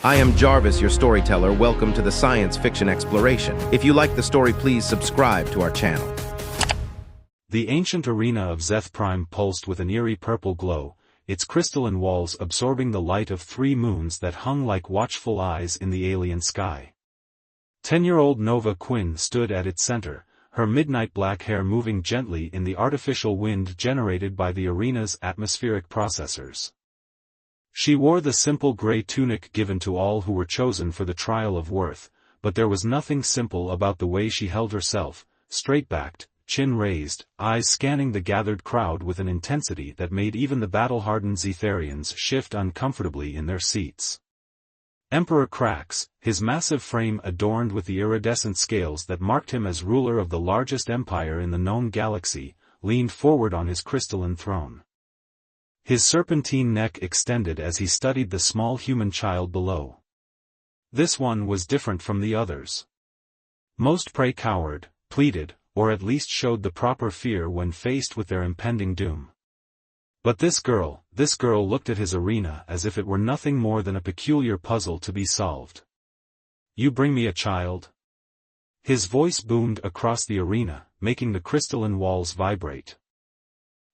I am Jarvis, your storyteller. Welcome to the Science Fiction Exploration. If you like the story, please subscribe to our channel. The ancient arena of Zeth Prime pulsed with an eerie purple glow, its crystalline walls absorbing the light of 3 moons that hung like watchful eyes in the alien sky. 10-year-old Nova Quinn stood at its center, her midnight black hair moving gently in the artificial wind generated by the arena's atmospheric processors. She wore the simple gray tunic given to all who were chosen for the trial of worth, but there was nothing simple about the way she held herself, straight-backed, chin raised, eyes scanning the gathered crowd with an intensity that made even the battle-hardened Zetharians shift uncomfortably in their seats. Emperor Krax, his massive frame adorned with the iridescent scales that marked him as ruler of the largest empire in the known galaxy, leaned forward on his crystalline throne. His serpentine neck extended as he studied the small human child below. This one was different from the others. Most prey cowered, pleaded, or at least showed the proper fear when faced with their impending doom. But this girl looked at his arena as if it were nothing more than a peculiar puzzle to be solved. "You bring me a child?" His voice boomed across the arena, making the crystalline walls vibrate.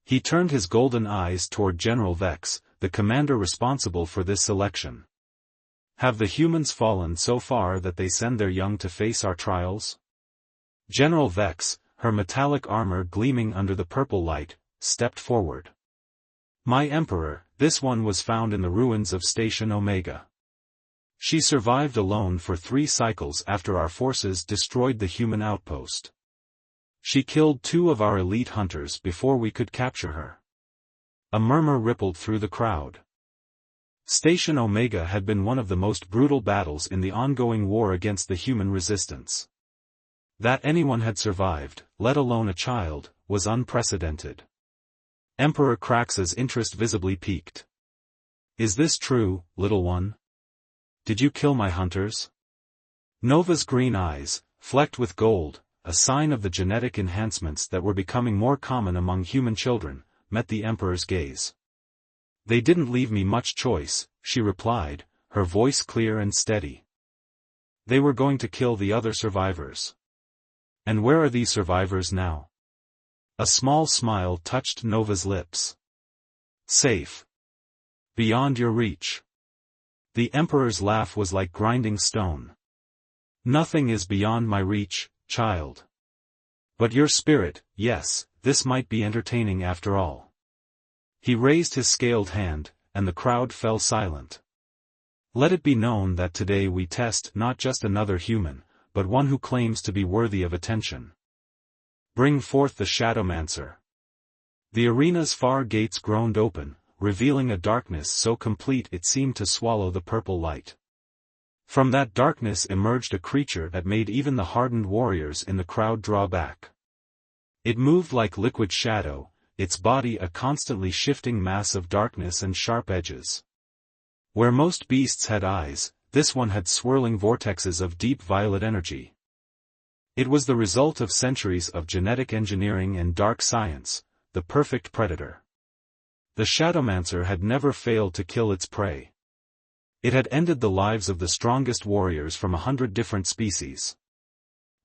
He turned his golden eyes toward General Vex, the commander responsible for this selection. "Have the humans fallen so far that they send their young to face our trials?" General Vex, her metallic armor gleaming under the purple light, stepped forward. "My Emperor, this one was found in the ruins of Station Omega. She survived alone for 3 cycles after our forces destroyed the human outpost. She killed 2 of our elite hunters before we could capture her." A murmur rippled through the crowd. Station Omega had been one of the most brutal battles in the ongoing war against the human resistance. That anyone had survived, let alone a child, was unprecedented. Emperor Krax's interest visibly peaked. "Is this true, little one? Did you kill my hunters?" Nova's green eyes, flecked with gold, a sign of the genetic enhancements that were becoming more common among human children, met the Emperor's gaze. "They didn't leave me much choice," she replied, her voice clear and steady. "They were going to kill the other survivors." "And where are these survivors now?" A small smile touched Nova's lips. "Safe. Beyond your reach." The Emperor's laugh was like grinding stone. "Nothing is beyond my reach, child. But your spirit, yes, this might be entertaining after all." He raised his scaled hand, and the crowd fell silent. "Let it be known that today we test not just another human, but one who claims to be worthy of attention. Bring forth the Shadowmancer." The arena's far gates groaned open, revealing a darkness so complete it seemed to swallow the purple light. From that darkness emerged a creature that made even the hardened warriors in the crowd draw back. It moved like liquid shadow, its body a constantly shifting mass of darkness and sharp edges. Where most beasts had eyes, this one had swirling vortexes of deep violet energy. It was the result of centuries of genetic engineering and dark science, the perfect predator. The Shadowmancer had never failed to kill its prey. It had ended the lives of the strongest warriors from 100 different species.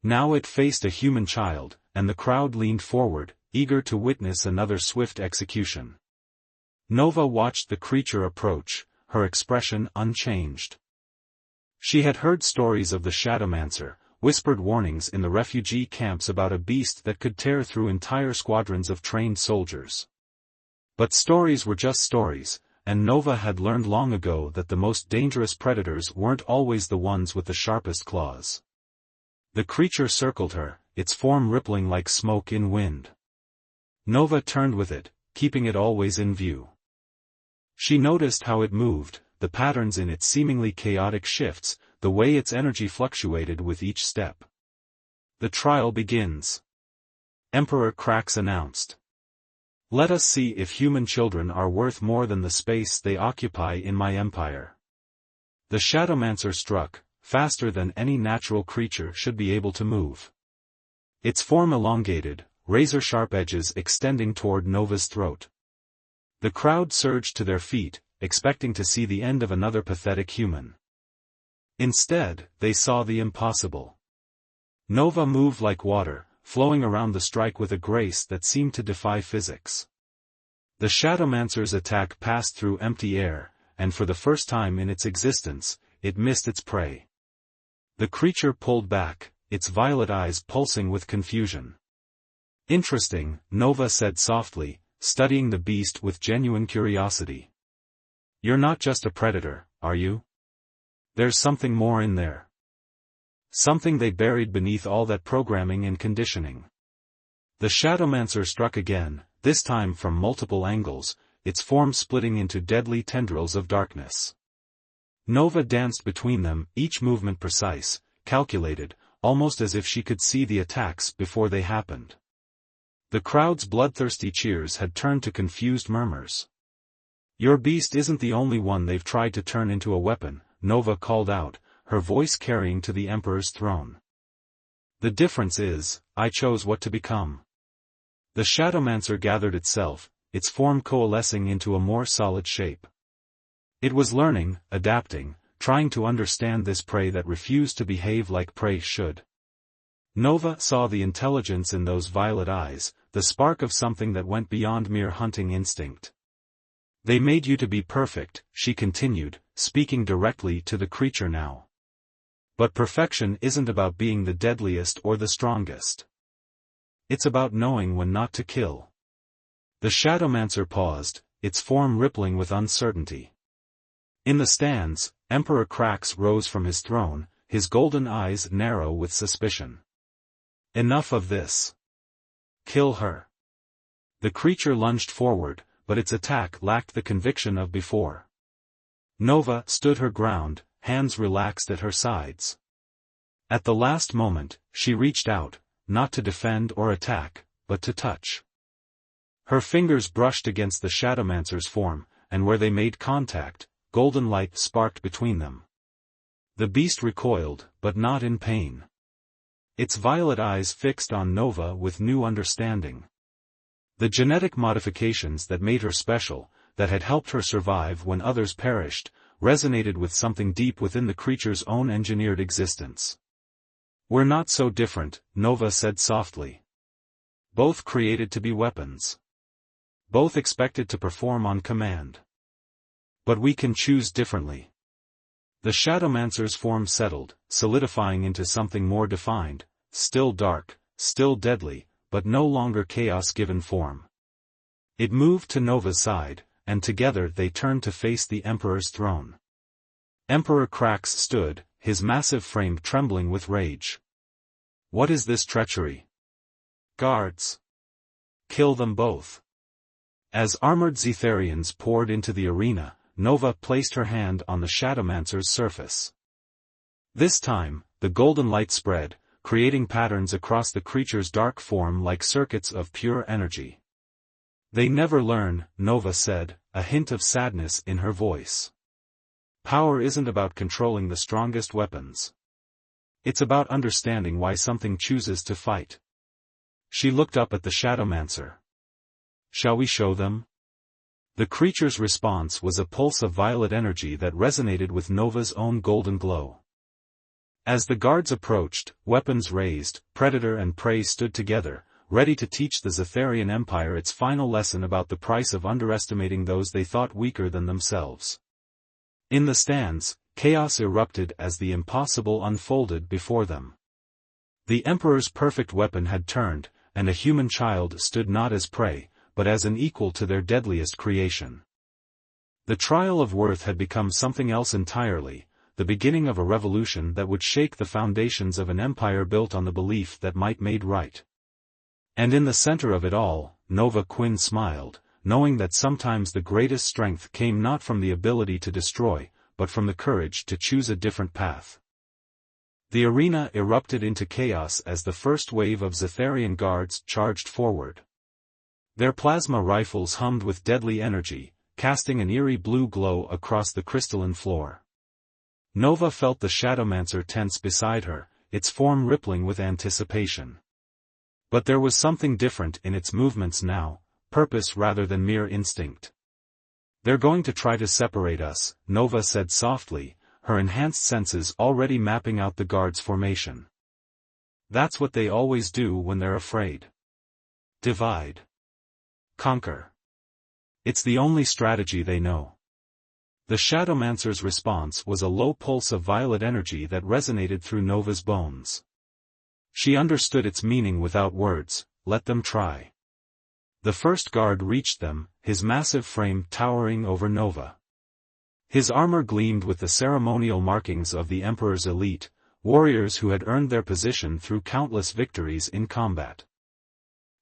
Now it faced a human child, and the crowd leaned forward, eager to witness another swift execution. Nova watched the creature approach, her expression unchanged. She had heard stories of the Shadowmancer, whispered warnings in the refugee camps about a beast that could tear through entire squadrons of trained soldiers. But stories were just stories, and Nova had learned long ago that the most dangerous predators weren't always the ones with the sharpest claws. The creature circled her, its form rippling like smoke in wind. Nova turned with it, keeping it always in view. She noticed how it moved, the patterns in its seemingly chaotic shifts, the way its energy fluctuated with each step. "The trial begins," Emperor Krax announced. "Let us see if human children are worth more than the space they occupy in my empire." The Shadowmancer struck, faster than any natural creature should be able to move. Its form elongated, razor-sharp edges extending toward Nova's throat. The crowd surged to their feet, expecting to see the end of another pathetic human. Instead, they saw the impossible. Nova moved like water, flowing around the strike with a grace that seemed to defy physics. The Shadowmancer's attack passed through empty air, and for the first time in its existence, it missed its prey. The creature pulled back, its violet eyes pulsing with confusion. "Interesting," Nova said softly, studying the beast with genuine curiosity. "You're not just a predator, are you? There's something more in there. Something they buried beneath all that programming and conditioning." The Shadowmancer struck again, this time from multiple angles, its form splitting into deadly tendrils of darkness. Nova danced between them, each movement precise, calculated, almost as if she could see the attacks before they happened. The crowd's bloodthirsty cheers had turned to confused murmurs. "Your beast isn't the only one they've tried to turn into a weapon," Nova called out, her voice carrying to the Emperor's throne. "The difference is, I chose what to become." The Shadowmancer gathered itself, its form coalescing into a more solid shape. It was learning, adapting, trying to understand this prey that refused to behave like prey should. Nova saw the intelligence in those violet eyes, the spark of something that went beyond mere hunting instinct. "They made you to be perfect," she continued, speaking directly to the creature now. "But perfection isn't about being the deadliest or the strongest. It's about knowing when not to kill." The Shadowmancer paused, its form rippling with uncertainty. In the stands, Emperor Krax rose from his throne, his golden eyes narrow with suspicion. "Enough of this. Kill her." The creature lunged forward, but its attack lacked the conviction of before. Nova stood her ground, hands relaxed at her sides. At the last moment, she reached out, not to defend or attack, but to touch. Her fingers brushed against the Shadowmancer's form, and where they made contact, golden light sparked between them. The beast recoiled, but not in pain. Its violet eyes fixed on Nova with new understanding. The genetic modifications that made her special, that had helped her survive when others perished, resonated with something deep within the creature's own engineered existence. "We're not so different," Nova said softly. "Both created to be weapons. Both expected to perform on command. But we can choose differently." The Shadowmancer's form settled, solidifying into something more defined, still dark, still deadly, but no longer chaos-given form. It moved to Nova's side, and together they turned to face the Emperor's throne. Emperor Krax stood, his massive frame trembling with rage. "What is this treachery? Guards! Kill them both." As armored Zetharians poured into the arena, Nova placed her hand on the Shadowmancer's surface. This time, the golden light spread, creating patterns across the creature's dark form like circuits of pure energy. "They never learn," Nova said, a hint of sadness in her voice. "Power isn't about controlling the strongest weapons. It's about understanding why something chooses to fight." She looked up at the Shadowmancer. "Shall we show them?" The creature's response was a pulse of violet energy that resonated with Nova's own golden glow. As the guards approached, weapons raised, predator and prey stood together, ready to teach the Zetharian Empire its final lesson about the price of underestimating those they thought weaker than themselves. In the stands, chaos erupted as the impossible unfolded before them. The Emperor's perfect weapon had turned, and a human child stood not as prey, but as an equal to their deadliest creation. The trial of worth had become something else entirely, the beginning of a revolution that would shake the foundations of an empire built on the belief that might made right. And in the center of it all, Nova Quinn smiled, knowing that sometimes the greatest strength came not from the ability to destroy, but from the courage to choose a different path. The arena erupted into chaos as the first wave of Zetharian guards charged forward. Their plasma rifles hummed with deadly energy, casting an eerie blue glow across the crystalline floor. Nova felt the Shadowmancer tense beside her, its form rippling with anticipation. But there was something different in its movements now, purpose rather than mere instinct. "They're going to try to separate us," Nova said softly, her enhanced senses already mapping out the guard's formation. That's what they always do when they're afraid. Divide. Conquer. It's the only strategy they know. The Shadowmancer's response was a low pulse of violet energy that resonated through Nova's bones. She understood its meaning without words. Let them try. The first guard reached them, his massive frame towering over Nova. His armor gleamed with the ceremonial markings of the Emperor's elite, warriors who had earned their position through countless victories in combat.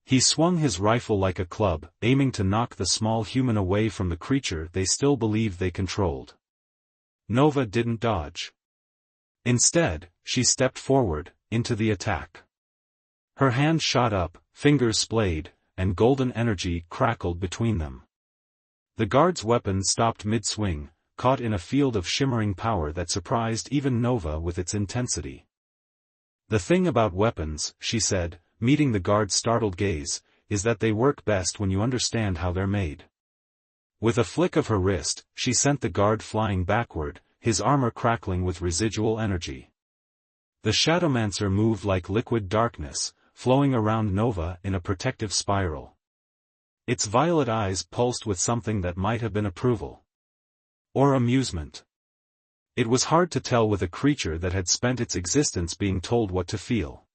He swung his rifle like a club, aiming to knock the small human away from the creature they still believed they controlled. Nova didn't dodge. Instead, she stepped forward, into the attack. Her hand shot up, fingers splayed, and golden energy crackled between them. The guard's weapon stopped mid-swing, caught in a field of shimmering power that surprised even Nova with its intensity. The thing about weapons, she said, meeting the guard's startled gaze, is that they work best when you understand how they're made. With a flick of her wrist, she sent the guard flying backward, his armor crackling with residual energy. The Shadowmancer moved like liquid darkness, flowing around Nova in a protective spiral. Its violet eyes pulsed with something that might have been approval. Or amusement. It was hard to tell with a creature that had spent its existence being told what to feel.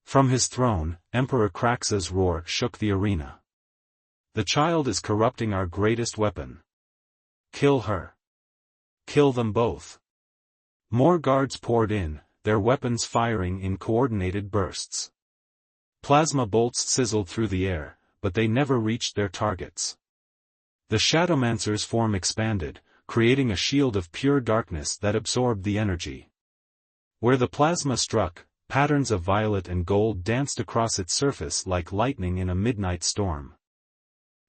From his throne, Emperor Kraxa's roar shook the arena. The child is corrupting our greatest weapon. Kill her. Kill them both. More guards poured in, their weapons firing in coordinated bursts. Plasma bolts sizzled through the air, but they never reached their targets. The Shadowmancer's form expanded, creating a shield of pure darkness that absorbed the energy. Where the plasma struck, patterns of violet and gold danced across its surface like lightning in a midnight storm.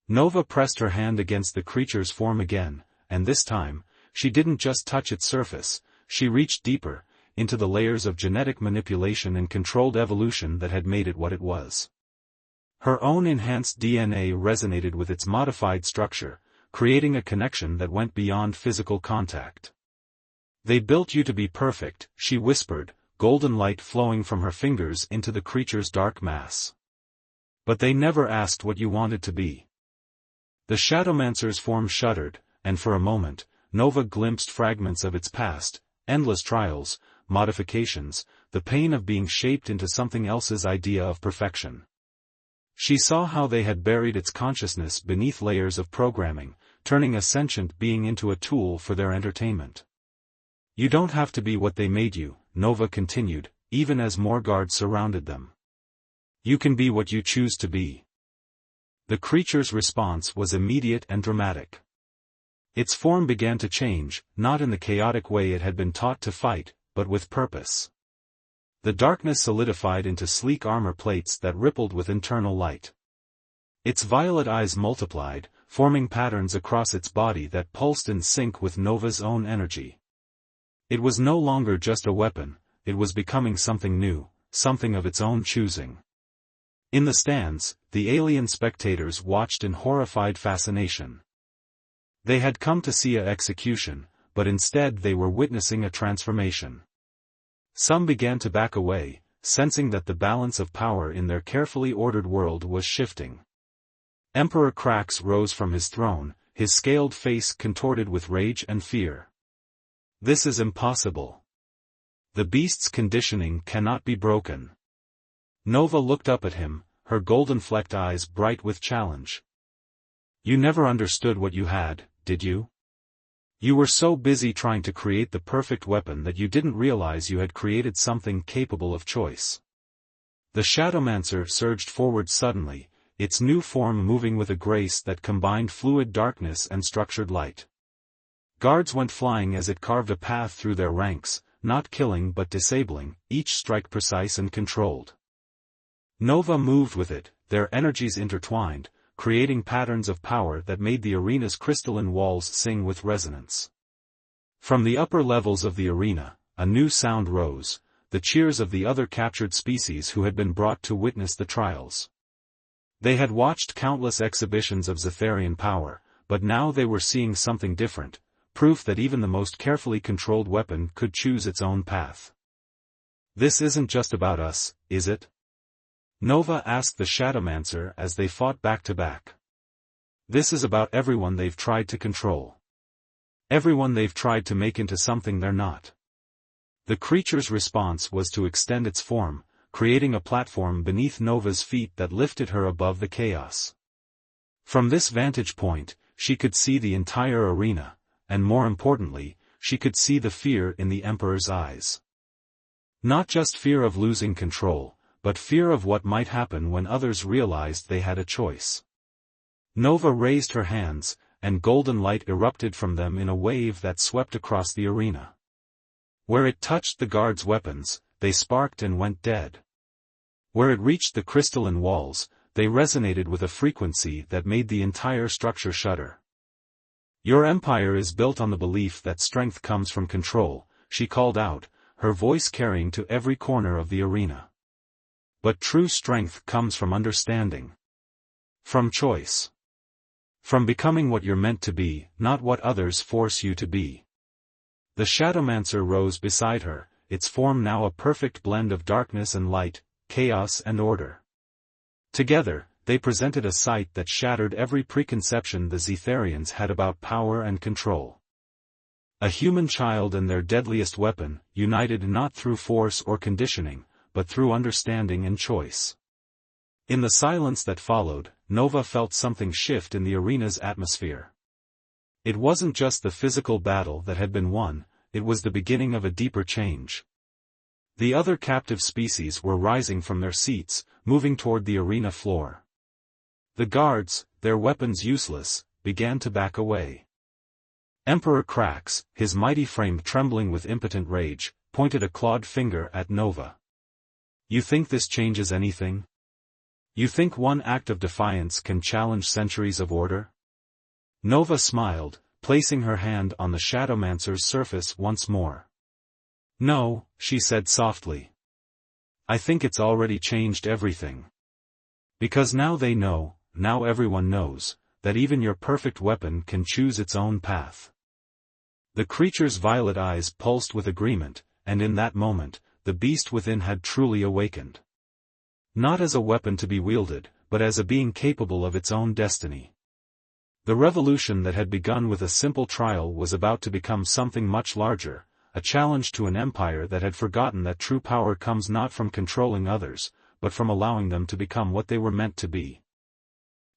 Nova pressed her hand against the creature's form again, and this time, she didn't just touch its surface, she reached deeper, into the layers of genetic manipulation and controlled evolution that had made it what it was. Her own enhanced DNA resonated with its modified structure, creating a connection that went beyond physical contact. "They built you to be perfect," she whispered, golden light flowing from her fingers into the creature's dark mass. "But they never asked what you wanted to be." The Shadowmancer's form shuddered, and for a moment, Nova glimpsed fragments of its past, endless trials, modifications, the pain of being shaped into something else's idea of perfection. She saw how they had buried its consciousness beneath layers of programming, turning a sentient being into a tool for their entertainment. "You don't have to be what they made you," Nova continued, even as more guards surrounded them. "You can be what you choose to be." The creature's response was immediate and dramatic. Its form began to change, not in the chaotic way it had been taught to fight, but with purpose. The darkness solidified into sleek armor plates that rippled with internal light. Its violet eyes multiplied, forming patterns across its body that pulsed in sync with Nova's own energy. It was no longer just a weapon, it was becoming something new, something of its own choosing. In the stands, the alien spectators watched in horrified fascination. They had come to see an execution, but instead they were witnessing a transformation. Some began to back away, sensing that the balance of power in their carefully ordered world was shifting. Emperor Krax rose from his throne, his scaled face contorted with rage and fear. "This is impossible. The beast's conditioning cannot be broken." Nova looked up at him, her golden-flecked eyes bright with challenge. "You never understood what you had, did you? You were so busy trying to create the perfect weapon that you didn't realize you had created something capable of choice." The Shadowmancer surged forward suddenly, its new form moving with a grace that combined fluid darkness and structured light. Guards went flying as it carved a path through their ranks, not killing but disabling, each strike precise and controlled. Nova moved with it, their energies intertwined, creating patterns of power that made the arena's crystalline walls sing with resonance. From the upper levels of the arena, a new sound rose, the cheers of the other captured species who had been brought to witness the trials. They had watched countless exhibitions of Zetharian power, but now they were seeing something different, proof that even the most carefully controlled weapon could choose its own path. "This isn't just about us, is it?" Nova asked the Shadowmancer as they fought back to back. "This is about everyone they've tried to control. Everyone they've tried to make into something they're not." The creature's response was to extend its form, creating a platform beneath Nova's feet that lifted her above the chaos. From this vantage point, she could see the entire arena, and more importantly, she could see the fear in the Emperor's eyes. Not just fear of losing control, but fear of what might happen when others realized they had a choice. Nova raised her hands, and golden light erupted from them in a wave that swept across the arena. Where it touched the guards' weapons, they sparked and went dead. Where it reached the crystalline walls, they resonated with a frequency that made the entire structure shudder. "Your empire is built on the belief that strength comes from control," she called out, her voice carrying to every corner of the arena. "But true strength comes from understanding. From choice. From becoming what you're meant to be, not what others force you to be." The Shadowmancer rose beside her, its form now a perfect blend of darkness and light, chaos and order. Together, they presented a sight that shattered every preconception the Zetharians had about power and control. A human child and their deadliest weapon, united not through force or conditioning, but through understanding and choice. In the silence that followed, Nova felt something shift in the arena's atmosphere. It wasn't just the physical battle that had been won, it was the beginning of a deeper change. The other captive species were rising from their seats, moving toward the arena floor. The guards, their weapons useless, began to back away. Emperor Krax, his mighty frame trembling with impotent rage, pointed a clawed finger at Nova. "You think this changes anything? You think one act of defiance can challenge centuries of order?" Nova smiled, placing her hand on the Shadowmancer's surface once more. "No," she said softly. "I think it's already changed everything. Because now they know, now everyone knows, that even your perfect weapon can choose its own path." The creature's violet eyes pulsed with agreement, and in that moment, the beast within had truly awakened. Not as a weapon to be wielded, but as a being capable of its own destiny. The revolution that had begun with a simple trial was about to become something much larger, a challenge to an empire that had forgotten that true power comes not from controlling others, but from allowing them to become what they were meant to be.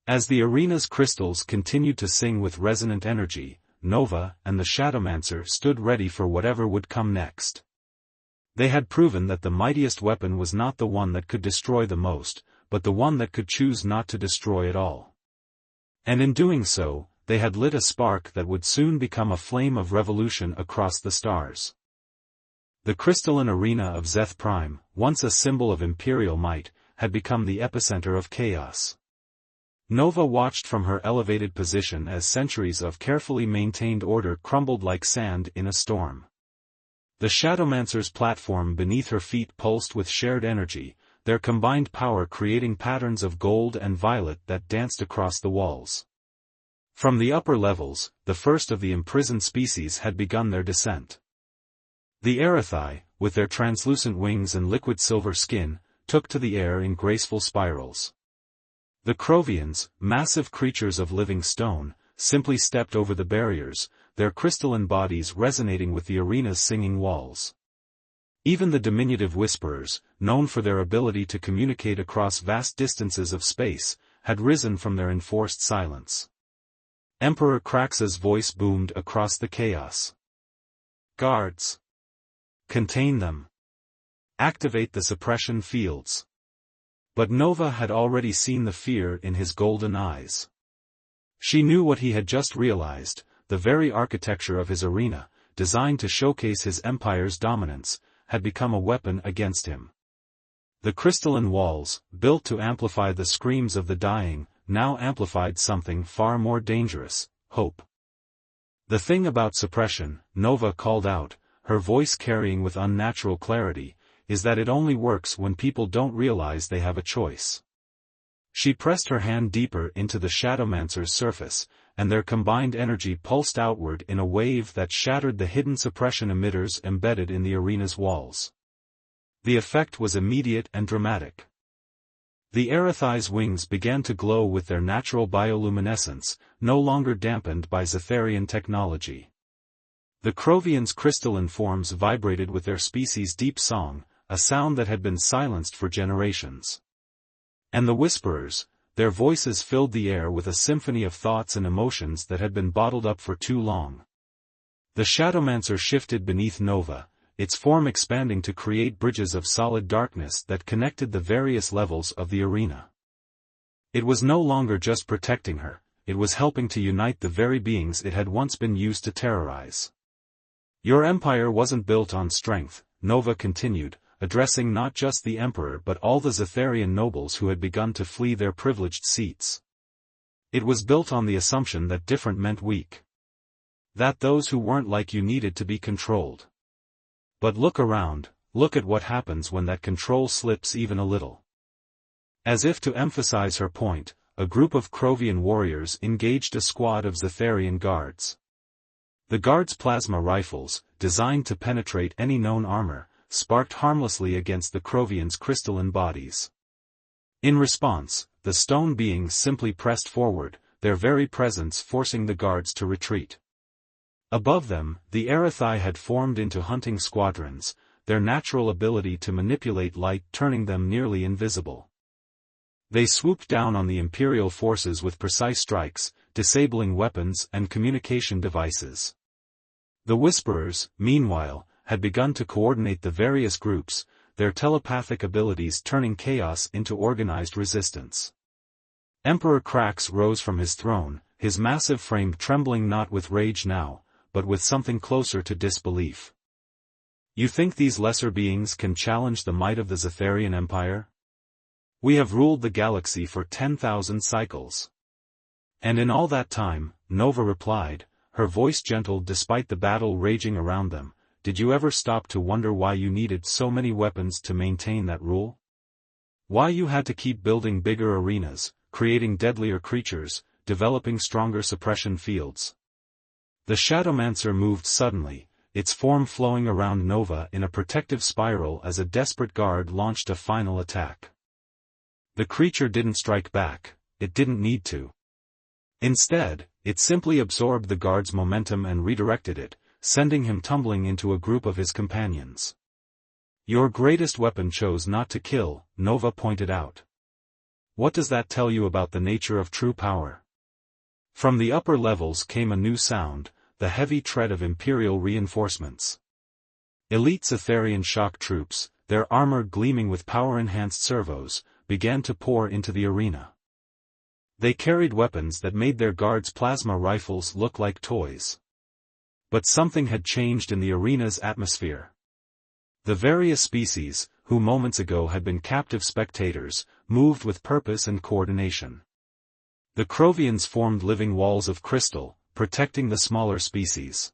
As the arena's crystals continued to sing with resonant energy, Nova and the Shadowmancer stood ready for whatever would come next. They had proven that the mightiest weapon was not the one that could destroy the most, but the one that could choose not to destroy at all. And in doing so, they had lit a spark that would soon become a flame of revolution across the stars. The crystalline arena of Zeth Prime, once a symbol of imperial might, had become the epicenter of chaos. Nova watched from her elevated position as centuries of carefully maintained order crumbled like sand in a storm. The Shadowmancer's platform beneath her feet pulsed with shared energy, their combined power creating patterns of gold and violet that danced across the walls. From the upper levels, the first of the imprisoned species had begun their descent. The Erathi, with their translucent wings and liquid silver skin, took to the air in graceful spirals. The Krovians, massive creatures of living stone, simply stepped over the barriers, their crystalline bodies resonating with the arena's singing walls. Even the diminutive Whisperers, known for their ability to communicate across vast distances of space, had risen from their enforced silence. Emperor Krax's voice boomed across the chaos. "Guards! Contain them! Activate the suppression fields!" But Nova had already seen the fear in his golden eyes. She knew what he had just realized, the very architecture of his arena, designed to showcase his empire's dominance, had become a weapon against him. The crystalline walls, built to amplify the screams of the dying, now amplified something far more dangerous: hope. "The thing about suppression," Nova called out, her voice carrying with unnatural clarity, "is that it only works when people don't realize they have a choice." She pressed her hand deeper into the Shadowmancer's surface, and their combined energy pulsed outward in a wave that shattered the hidden suppression emitters embedded in the arena's walls. The effect was immediate and dramatic. The Erathai's wings began to glow with their natural bioluminescence, no longer dampened by Zetharian technology. The Krovian's crystalline forms vibrated with their species' deep song, a sound that had been silenced for generations. And the Whisperers, their voices filled the air with a symphony of thoughts and emotions that had been bottled up for too long. The Shadowmancer shifted beneath Nova, its form expanding to create bridges of solid darkness that connected the various levels of the arena. It was no longer just protecting her, it was helping to unite the very beings it had once been used to terrorize. Your empire wasn't built on strength, Nova continued, addressing not just the Emperor but all the Zetharian nobles who had begun to flee their privileged seats. It was built on the assumption that different meant weak. That those who weren't like you needed to be controlled. But look around, look at what happens when that control slips even a little. As if to emphasize her point, a group of Krovian warriors engaged a squad of Zetharian guards. The guards' plasma rifles, designed to penetrate any known armor, sparked harmlessly against the Krovians' crystalline bodies. In response, the stone beings simply pressed forward, their very presence forcing the guards to retreat. Above them, the Erathai had formed into hunting squadrons, their natural ability to manipulate light turning them nearly invisible. They swooped down on the Imperial forces with precise strikes, disabling weapons and communication devices. The Whisperers, meanwhile, had begun to coordinate the various groups, their telepathic abilities turning chaos into organized resistance. Emperor Krax rose from his throne, his massive frame trembling not with rage now, but with something closer to disbelief. You think these lesser beings can challenge the might of the Zetharian Empire? We have ruled the galaxy for 10,000 cycles. And in all that time, Nova replied, her voice gentle despite the battle raging around them, did you ever stop to wonder why you needed so many weapons to maintain that rule? Why you had to keep building bigger arenas, creating deadlier creatures, developing stronger suppression fields? The Shadowmancer moved suddenly, its form flowing around Nova in a protective spiral as a desperate guard launched a final attack. The creature didn't strike back, it didn't need to. Instead, it simply absorbed the guard's momentum and redirected it, sending him tumbling into a group of his companions. Your greatest weapon chose not to kill, Nova pointed out. What does that tell you about the nature of true power? From the upper levels came a new sound, the heavy tread of Imperial reinforcements. Elite Zetharian shock troops, their armor gleaming with power-enhanced servos, began to pour into the arena. They carried weapons that made their guards' plasma rifles look like toys. But something had changed in the arena's atmosphere. The various species, who moments ago had been captive spectators, moved with purpose and coordination. The Krovians formed living walls of crystal, protecting the smaller species.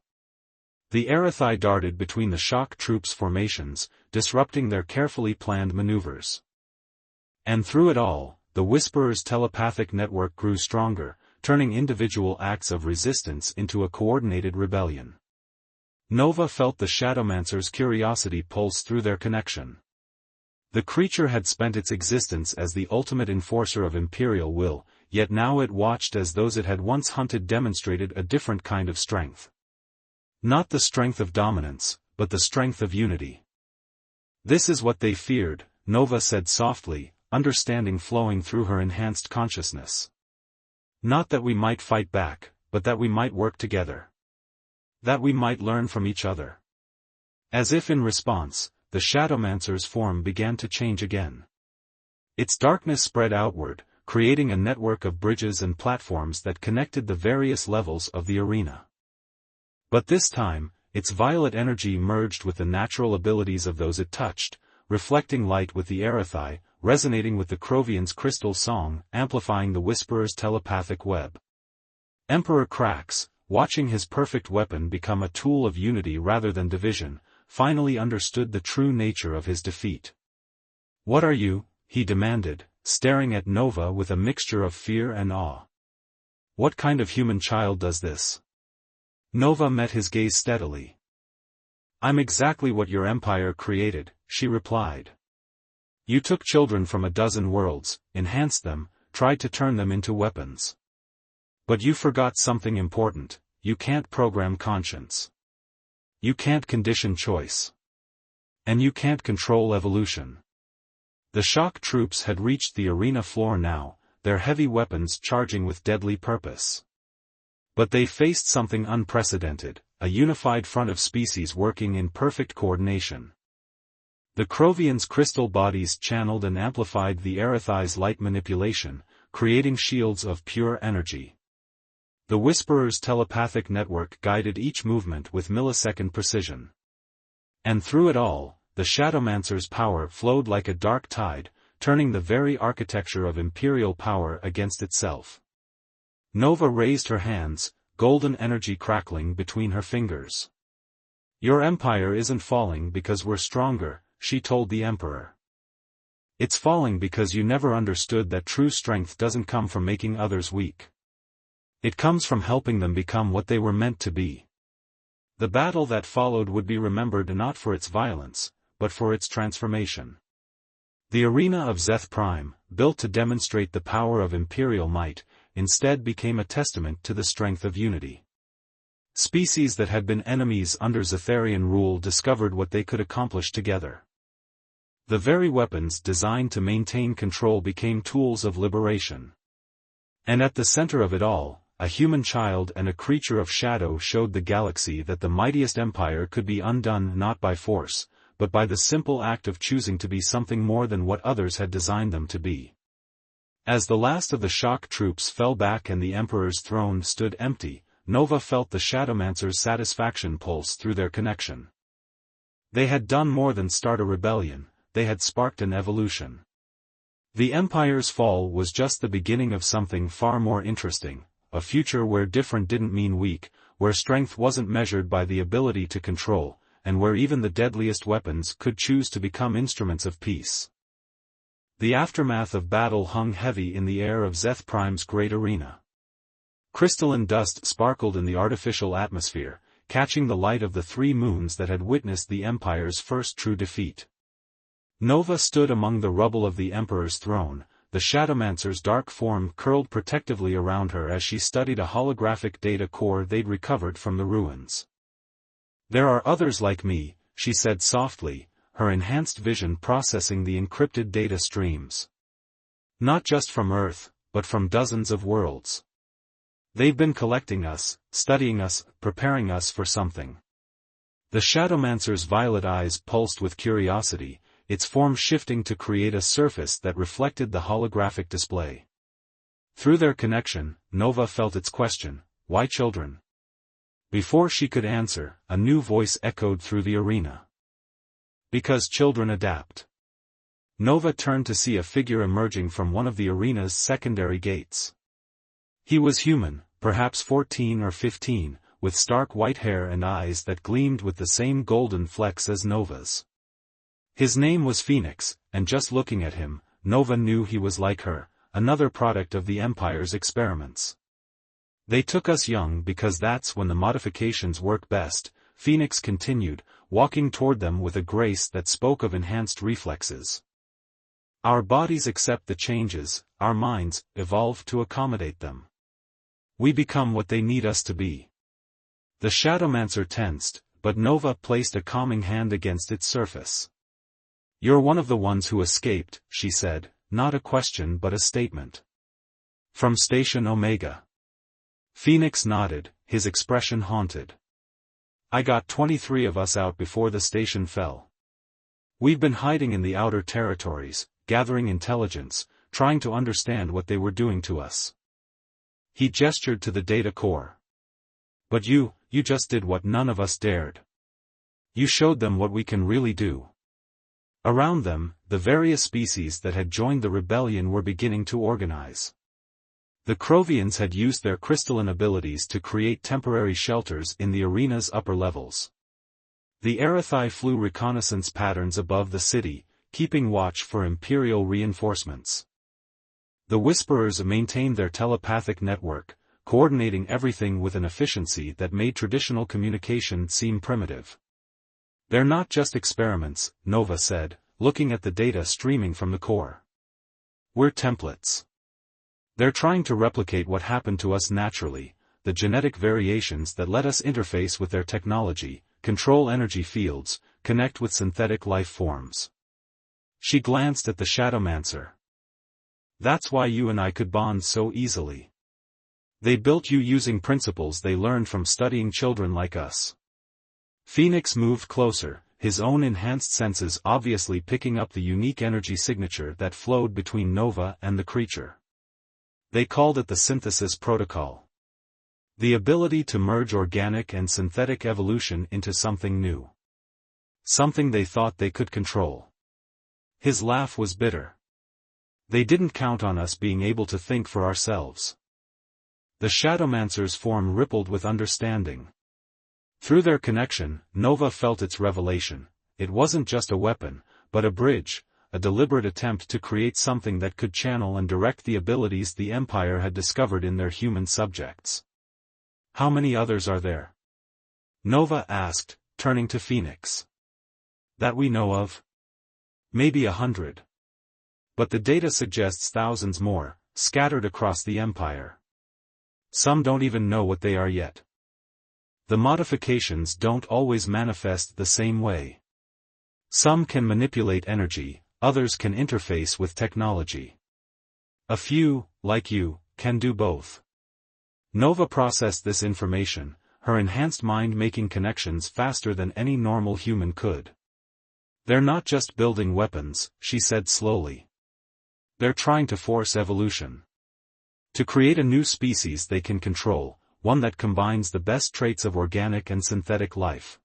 The Erathai darted between the shock troops' formations, disrupting their carefully planned maneuvers. And through it all, the Whisperers' telepathic network grew stronger, turning individual acts of resistance into a coordinated rebellion. Nova felt the Shadowmancer's curiosity pulse through their connection. The creature had spent its existence as the ultimate enforcer of Imperial will, yet now it watched as those it had once hunted demonstrated a different kind of strength. Not the strength of dominance, but the strength of unity. This is what they feared, Nova said softly, understanding flowing through her enhanced consciousness. Not that we might fight back, but that we might work together. That we might learn from each other. As if in response, the Shadowmancer's form began to change again. Its darkness spread outward, creating a network of bridges and platforms that connected the various levels of the arena. But this time, its violet energy merged with the natural abilities of those it touched, reflecting light with the Erathai, resonating with the Krovian's crystal song, amplifying the Whisperer's telepathic web. Emperor Krax, watching his perfect weapon become a tool of unity rather than division, finally understood the true nature of his defeat. "What are you?" he demanded, staring at Nova with a mixture of fear and awe. What kind of human child does this? Nova met his gaze steadily. I'm exactly what your empire created, she replied. You took children from a dozen worlds, enhanced them, tried to turn them into weapons. But you forgot something important: you can't program conscience. You can't condition choice. And you can't control evolution. The shock troops had reached the arena floor now, their heavy weapons charging with deadly purpose. But they faced something unprecedented, a unified front of species working in perfect coordination. The Krovians' crystal bodies channeled and amplified the Erethi's light manipulation, creating shields of pure energy. The Whisperer's telepathic network guided each movement with millisecond precision. And through it all, the Shadowmancer's power flowed like a dark tide, turning the very architecture of imperial power against itself. Nova raised her hands, golden energy crackling between her fingers. Your empire isn't falling because we're stronger, she told the Emperor. It's falling because you never understood that true strength doesn't come from making others weak. It comes from helping them become what they were meant to be. The battle that followed would be remembered not for its violence, but for its transformation. The arena of Zeth Prime, built to demonstrate the power of imperial might, instead became a testament to the strength of unity. Species that had been enemies under Zetharian rule discovered what they could accomplish together. The very weapons designed to maintain control became tools of liberation. And at the center of it all, a human child and a creature of shadow showed the galaxy that the mightiest empire could be undone not by force, but by the simple act of choosing to be something more than what others had designed them to be. As the last of the shock troops fell back and the Emperor's throne stood empty, Nova felt the Shadowmancer's satisfaction pulse through their connection. They had done more than start a rebellion, they had sparked an evolution. The Empire's fall was just the beginning of something far more interesting, a future where different didn't mean weak, where strength wasn't measured by the ability to control, and where even the deadliest weapons could choose to become instruments of peace. The aftermath of battle hung heavy in the air of Zeth Prime's great arena. Crystalline dust sparkled in the artificial atmosphere, catching the light of the three moons that had witnessed the Empire's first true defeat. Nova stood among the rubble of the Emperor's throne, the Shadowmancer's dark form curled protectively around her as she studied a holographic data core they'd recovered from the ruins. There are others like me, she said softly, her enhanced vision processing the encrypted data streams. Not just from Earth, but from dozens of worlds. They've been collecting us, studying us, preparing us for something. The Shadowmancer's violet eyes pulsed with curiosity, its form shifting to create a surface that reflected the holographic display. Through their connection, Nova felt its question, why children? Before she could answer, a new voice echoed through the arena. Because children adapt. Nova turned to see a figure emerging from one of the arena's secondary gates. He was human, perhaps 14 or 15, with stark white hair and eyes that gleamed with the same golden flecks as Nova's. His name was Phoenix, and just looking at him, Nova knew he was like her, another product of the Empire's experiments. They took us young because that's when the modifications work best, Phoenix continued, walking toward them with a grace that spoke of enhanced reflexes. Our bodies accept the changes, our minds evolve to accommodate them. We become what they need us to be. The Shadowmancer tensed, but Nova placed a calming hand against its surface. You're one of the ones who escaped, she said, not a question but a statement. From Station Omega. Phoenix nodded, his expression haunted. I got 23 of us out before the station fell. We've been hiding in the outer territories, gathering intelligence, trying to understand what they were doing to us. He gestured to the data core. But you just did what none of us dared. You showed them what we can really do. Around them, the various species that had joined the rebellion were beginning to organize. The Krovians had used their crystalline abilities to create temporary shelters in the arena's upper levels. The Erethi flew reconnaissance patterns above the city, keeping watch for Imperial reinforcements. The Whisperers maintained their telepathic network, coordinating everything with an efficiency that made traditional communication seem primitive. "They're not just experiments," Nova said, looking at the data streaming from the core. "We're templates. They're trying to replicate what happened to us naturally, the genetic variations that let us interface with their technology, control energy fields, connect with synthetic life forms." She glanced at the Shadowmancer. "That's why you and I could bond so easily. They built you using principles they learned from studying children like us." Phoenix moved closer, his own enhanced senses obviously picking up the unique energy signature that flowed between Nova and the creature. They called it the synthesis protocol. The ability to merge organic and synthetic evolution into something new. Something they thought they could control. His laugh was bitter. "They didn't count on us being able to think for ourselves." The Shadowmancer's form rippled with understanding. Through their connection, Nova felt its revelation. It wasn't just a weapon, but a bridge, a deliberate attempt to create something that could channel and direct the abilities the Empire had discovered in their human subjects. "How many others are there?" Nova asked, turning to Phoenix. "That we know of? Maybe 100. But the data suggests thousands more, scattered across the Empire. Some don't even know what they are yet. The modifications don't always manifest the same way. Some can manipulate energy, others can interface with technology. A few, like you, can do both." Nova processed this information, her enhanced mind making connections faster than any normal human could. "They're not just building weapons," she said slowly. "They're trying to force evolution. To create a new species they can control, one that combines the best traits of organic and synthetic life."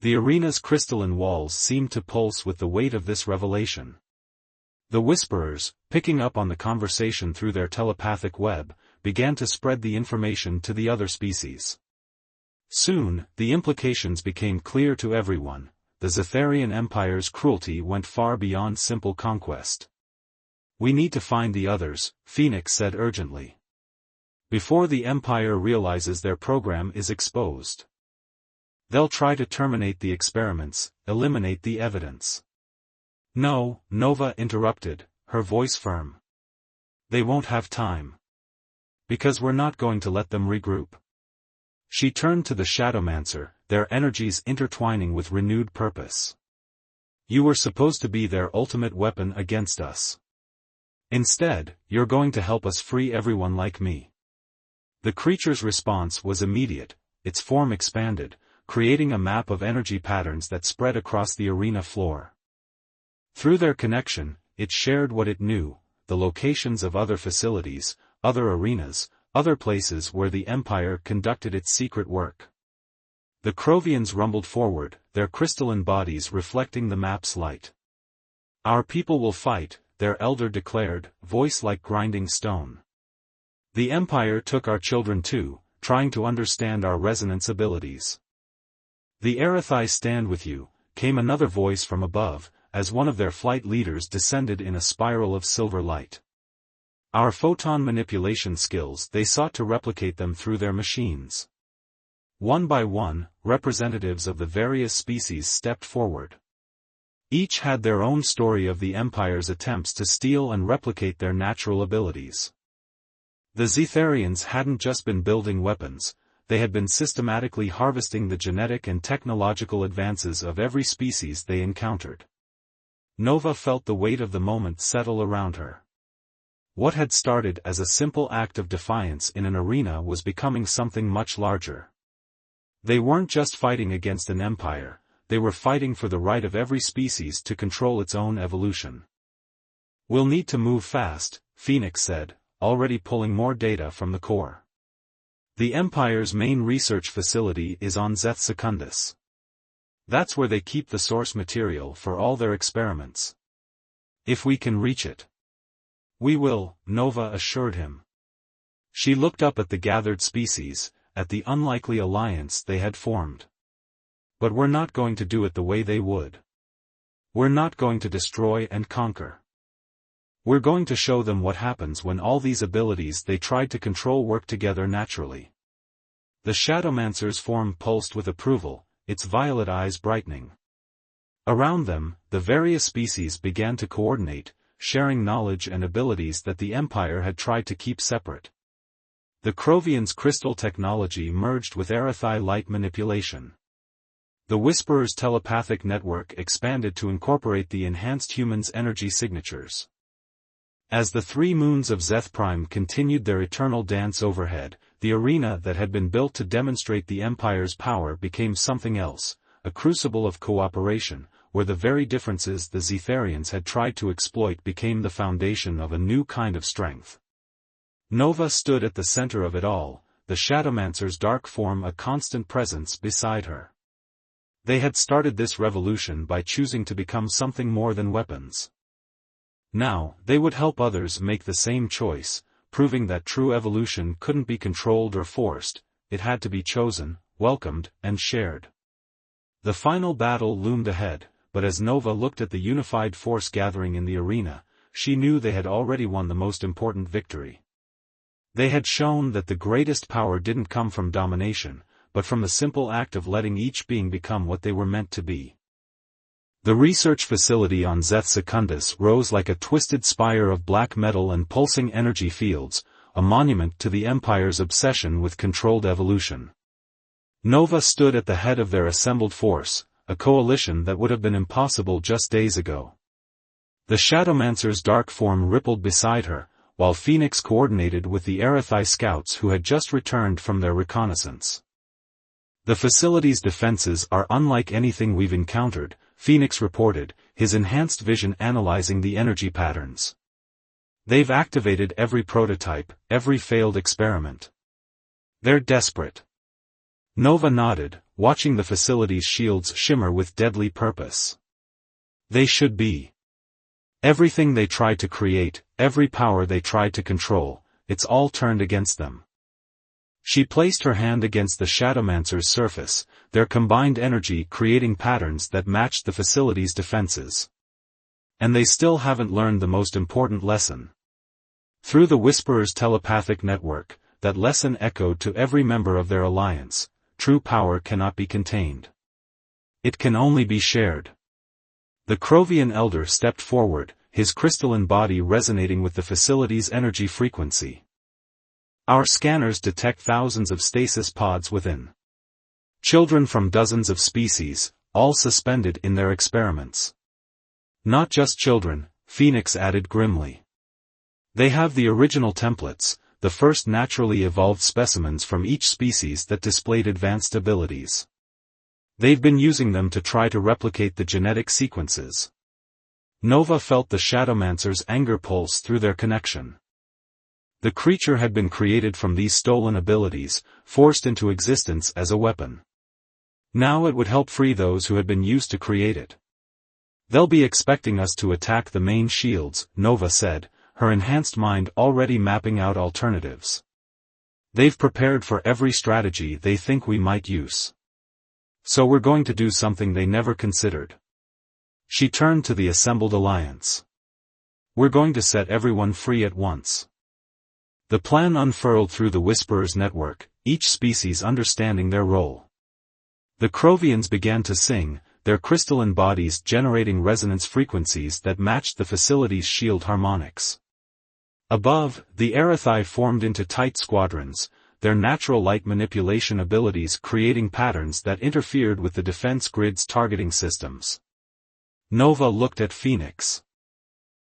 The arena's crystalline walls seemed to pulse with the weight of this revelation. The Whisperers, picking up on the conversation through their telepathic web, began to spread the information to the other species. Soon, the implications became clear to everyone. The Zetharian Empire's cruelty went far beyond simple conquest. "We need to find the others," Phoenix said urgently. "Before the Empire realizes their program is exposed. They'll try to terminate the experiments, eliminate the evidence." "No," Nova interrupted, her voice firm. "They won't have time. Because we're not going to let them regroup." She turned to the Shadowmancer, their energies intertwining with renewed purpose. "You were supposed to be their ultimate weapon against us. Instead, you're going to help us free everyone like me." The creature's response was immediate, its form expanded, creating a map of energy patterns that spread across the arena floor. Through their connection, it shared what it knew, the locations of other facilities, other arenas, other places where the Empire conducted its secret work. The Krovians rumbled forward, their crystalline bodies reflecting the map's light. "Our people will fight," their elder declared, voice like grinding stone. "The Empire took our children too, trying to understand our resonance abilities." "The Erathai stand with you," came another voice from above, as one of their flight leaders descended in a spiral of silver light. "Our photon manipulation skills, they sought to replicate them through their machines." One by one, representatives of the various species stepped forward. Each had their own story of the Empire's attempts to steal and replicate their natural abilities. The Zetharians hadn't just been building weapons, they had been systematically harvesting the genetic and technological advances of every species they encountered. Nova felt the weight of the moment settle around her. What had started as a simple act of defiance in an arena was becoming something much larger. They weren't just fighting against an empire, they were fighting for the right of every species to control its own evolution. "We'll need to move fast," Phoenix said, already pulling more data from the core. "The Empire's main research facility is on Zeth Secundus. That's where they keep the source material for all their experiments. If we can reach it." "We will," Nova assured him. She looked up at the gathered species, at the unlikely alliance they had formed. "But we're not going to do it the way they would. We're not going to destroy and conquer. We're going to show them what happens when all these abilities they tried to control work together naturally. The Shadowmancer's form pulsed with approval, its violet eyes brightening. Around them, the various species began to coordinate, sharing knowledge and abilities that the Empire had tried to keep separate. The Krovians' crystal technology merged with Arathai light manipulation. The Whisperer's telepathic network expanded to incorporate the enhanced humans' energy signatures. As the 3 moons of Zeth Prime continued their eternal dance overhead, the arena that had been built to demonstrate the Empire's power became something else, a crucible of cooperation, where the very differences the Zetharians had tried to exploit became the foundation of a new kind of strength. Nova stood at the center of it all, the Shadowmancer's dark form a constant presence beside her. They had started this revolution by choosing to become something more than weapons. Now, they would help others make the same choice, proving that true evolution couldn't be controlled or forced, it had to be chosen, welcomed, and shared. The final battle loomed ahead, but as Nova looked at the unified force gathering in the arena, she knew they had already won the most important victory. They had shown that the greatest power didn't come from domination, but from the simple act of letting each being become what they were meant to be. The research facility on Zeth Secundus rose like a twisted spire of black metal and pulsing energy fields, a monument to the Empire's obsession with controlled evolution. Nova stood at the head of their assembled force, a coalition that would have been impossible just days ago. The Shadowmancer's dark form rippled beside her, while Phoenix coordinated with the Arathai scouts who had just returned from their reconnaissance. The facility's defenses are unlike anything we've encountered, Phoenix reported, his enhanced vision analyzing the energy patterns. They've activated every prototype, every failed experiment. They're desperate. Nova nodded, watching the facility's shields shimmer with deadly purpose. They should be. Everything they tried to create, every power they tried to control, it's all turned against them. She placed her hand against the Shadowmancer's surface, their combined energy creating patterns that matched the facility's defenses. And they still haven't learned the most important lesson. Through the Whisperer's telepathic network, that lesson echoed to every member of their alliance: true power cannot be contained. It can only be shared. The Krovian elder stepped forward, his crystalline body resonating with the facility's energy frequency. Our scanners detect thousands of stasis pods within. Children from dozens of species, all suspended in their experiments. Not just children, Phoenix added grimly. They have the original templates, the first naturally evolved specimens from each species that displayed advanced abilities. They've been using them to try to replicate the genetic sequences. Nova felt the Shadowmancer's anger pulse through their connection. The creature had been created from these stolen abilities, forced into existence as a weapon. Now it would help free those who had been used to create it. They'll be expecting us to attack the main shields, Nova said, her enhanced mind already mapping out alternatives. They've prepared for every strategy they think we might use. So we're going to do something they never considered. She turned to the assembled alliance. We're going to set everyone free at once. The plan unfurled through the Whisperer's network, each species understanding their role. The Krovians began to sing, their crystalline bodies generating resonance frequencies that matched the facility's shield harmonics. Above, the Arathai formed into tight squadrons, their natural light manipulation abilities creating patterns that interfered with the defense grid's targeting systems. Nova looked at Phoenix.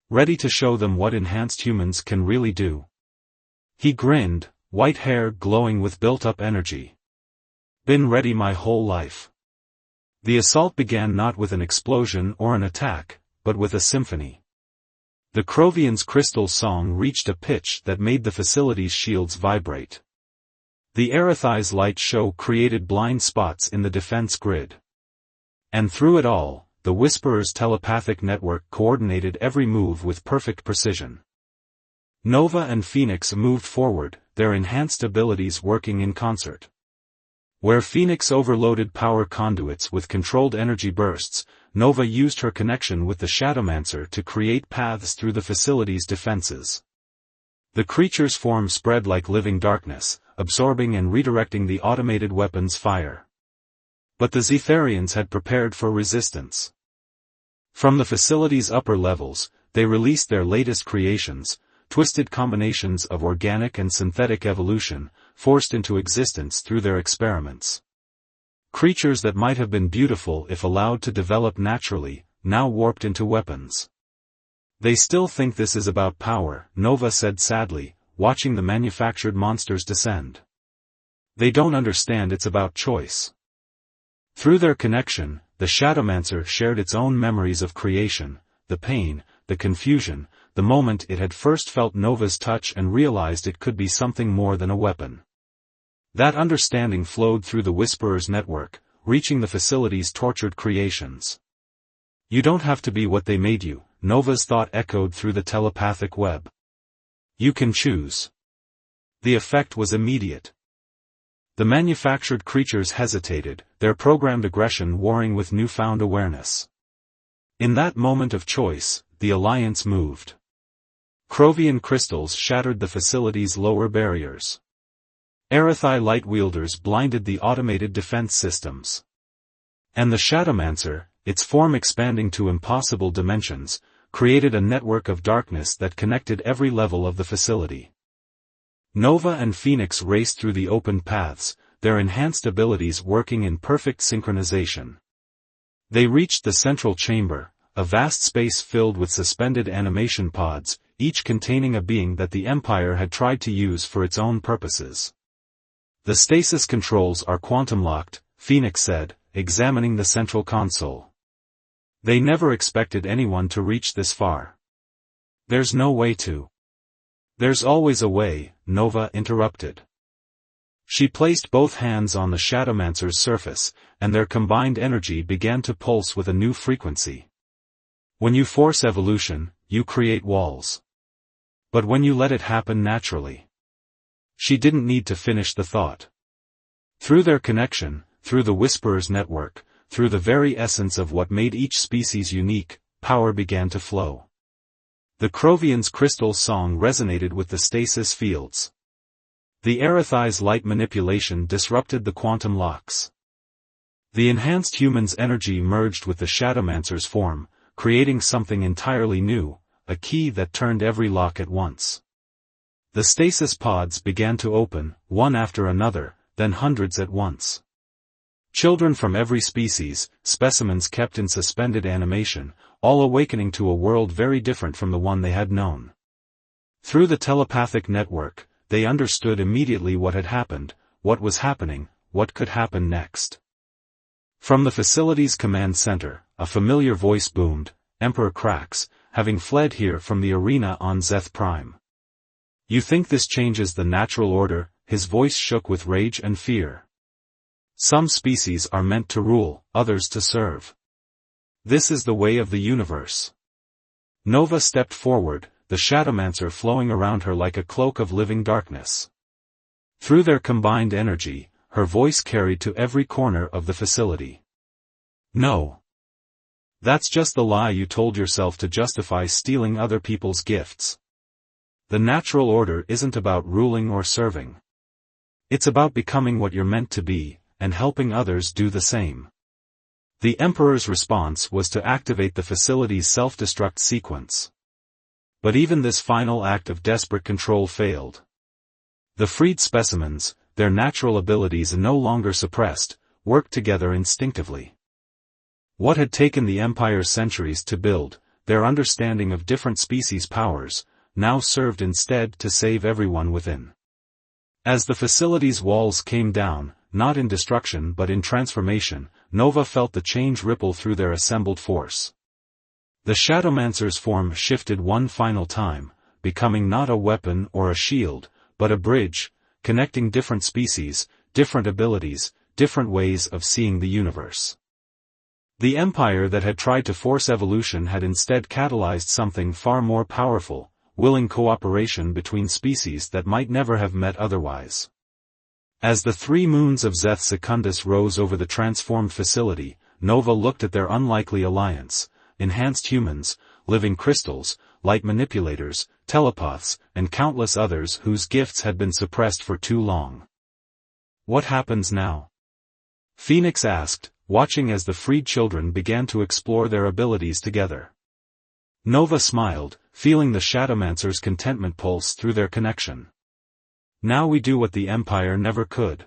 Ready to show them what enhanced humans can really do. He grinned, white hair glowing with built-up energy. Been ready my whole life. The assault began not with an explosion or an attack, but with a symphony. The Krovian's crystal song reached a pitch that made the facility's shields vibrate. The Arathai's light show created blind spots in the defense grid. And through it all, the Whisperer's telepathic network coordinated every move with perfect precision. Nova and Phoenix moved forward, their enhanced abilities working in concert. Where Phoenix overloaded power conduits with controlled energy bursts, Nova used her connection with the Shadowmancer to create paths through the facility's defenses. The creature's form spread like living darkness, absorbing and redirecting the automated weapon's fire. But the Zetharians had prepared for resistance. From the facility's upper levels, they released their latest creations, twisted combinations of organic and synthetic evolution, forced into existence through their experiments. Creatures that might have been beautiful if allowed to develop naturally, now warped into weapons. They still think this is about power, Nova said sadly, watching the manufactured monsters descend. They don't understand it's about choice. Through their connection, the Shadowmancer shared its own memories of creation, the pain, the confusion, the moment it had first felt Nova's touch and realized it could be something more than a weapon. That understanding flowed through the Whisperer's network, reaching the facility's tortured creations. You don't have to be what they made you, Nova's thought echoed through the telepathic web. You can choose. The effect was immediate. The manufactured creatures hesitated, their programmed aggression warring with newfound awareness. In that moment of choice, the Alliance moved. Krovian crystals shattered the facility's lower barriers. Arathi light wielders blinded the automated defense systems. And the Shadowmancer, its form expanding to impossible dimensions, created a network of darkness that connected every level of the facility. Nova and Phoenix raced through the open paths, their enhanced abilities working in perfect synchronization. They reached the central chamber, a vast space filled with suspended animation pods, each containing a being that the Empire had tried to use for its own purposes. The stasis controls are quantum-locked, Phoenix said, examining the central console. They never expected anyone to reach this far. There's no way to. There's always a way, Nova interrupted. She placed both hands on the Shadowmancer's surface, and their combined energy began to pulse with a new frequency. When you force evolution, you create walls. But when you let it happen naturally. She didn't need to finish the thought. Through their connection, through the Whisperer's network, through the very essence of what made each species unique, power began to flow. The Krovian's crystal song resonated with the stasis fields. The Arathi's light manipulation disrupted the quantum locks. The enhanced human's energy merged with the Shadowmancer's form, creating something entirely new, a key that turned every lock at once. The stasis pods began to open, one after another, then hundreds at once. Children from every species, specimens kept in suspended animation, all awakening to a world very different from the one they had known. Through the telepathic network, they understood immediately what had happened, what was happening, what could happen next. From the facility's command center, a familiar voice boomed, Emperor Krax, having fled here from the arena on Zeth Prime. You think this changes the natural order? His voice shook with rage and fear. Some species are meant to rule, others to serve. This is the way of the universe. Nova stepped forward, the Shadowmancer flowing around her like a cloak of living darkness. Through their combined energy, her voice carried to every corner of the facility. No. That's just the lie you told yourself to justify stealing other people's gifts. The natural order isn't about ruling or serving. It's about becoming what you're meant to be, and helping others do the same. The Emperor's response was to activate the facility's self-destruct sequence. But even this final act of desperate control failed. The freed specimens, their natural abilities no longer suppressed, worked together instinctively. What had taken the Empire centuries to build, their understanding of different species' powers, now served instead to save everyone within. As the facility's walls came down, not in destruction but in transformation, Nova felt the change ripple through their assembled force. The Shadowmancer's form shifted one final time, becoming not a weapon or a shield, but a bridge, connecting different species, different abilities, different ways of seeing the universe. The Empire that had tried to force evolution had instead catalyzed something far more powerful, willing cooperation between species that might never have met otherwise. As the 3 moons of Zeth Secundus rose over the transformed facility, Nova looked at their unlikely alliance: enhanced humans, living crystals, light manipulators, telepaths, and countless others whose gifts had been suppressed for too long. What happens now? Phoenix asked, watching as the freed children began to explore their abilities together. Nova smiled, feeling the Shadowmancer's contentment pulse through their connection. Now we do what the Empire never could.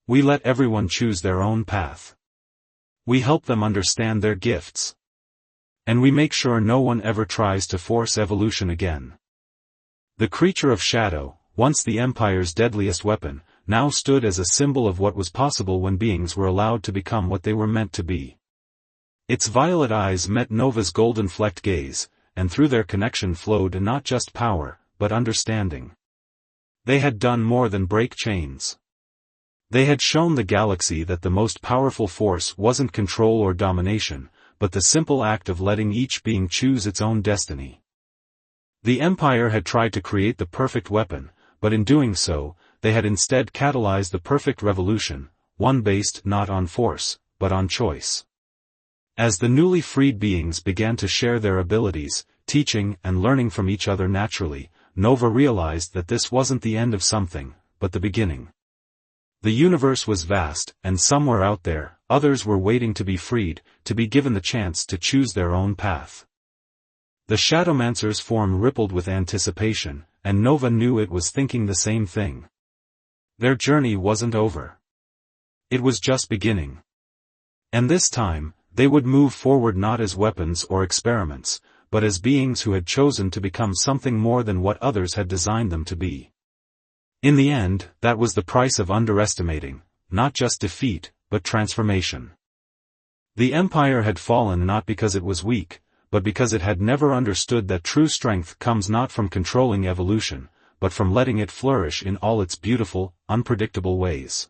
We let everyone choose their own path. We help them understand their gifts. And we make sure no one ever tries to force evolution again. The creature of shadow, once the Empire's deadliest weapon, now stood as a symbol of what was possible when beings were allowed to become what they were meant to be. Its violet eyes met Nova's golden-flecked gaze, and through their connection flowed not just power, but understanding. They had done more than break chains. They had shown the galaxy that the most powerful force wasn't control or domination, but the simple act of letting each being choose its own destiny. The Empire had tried to create the perfect weapon, but in doing so, they had instead catalyzed the perfect revolution, one based not on force, but on choice. As the newly freed beings began to share their abilities, teaching and learning from each other naturally, Nova realized that this wasn't the end of something, but the beginning. The universe was vast, and somewhere out there, others were waiting to be freed, to be given the chance to choose their own path. The Shadowmancer's form rippled with anticipation, and Nova knew it was thinking the same thing. Their journey wasn't over. It was just beginning. And this time, they would move forward not as weapons or experiments, but as beings who had chosen to become something more than what others had designed them to be. In the end, that was the price of underestimating, not just defeat, but transformation. The Empire had fallen not because it was weak, but because it had never understood that true strength comes not from controlling evolution, but from letting it flourish in all its beautiful, unpredictable ways.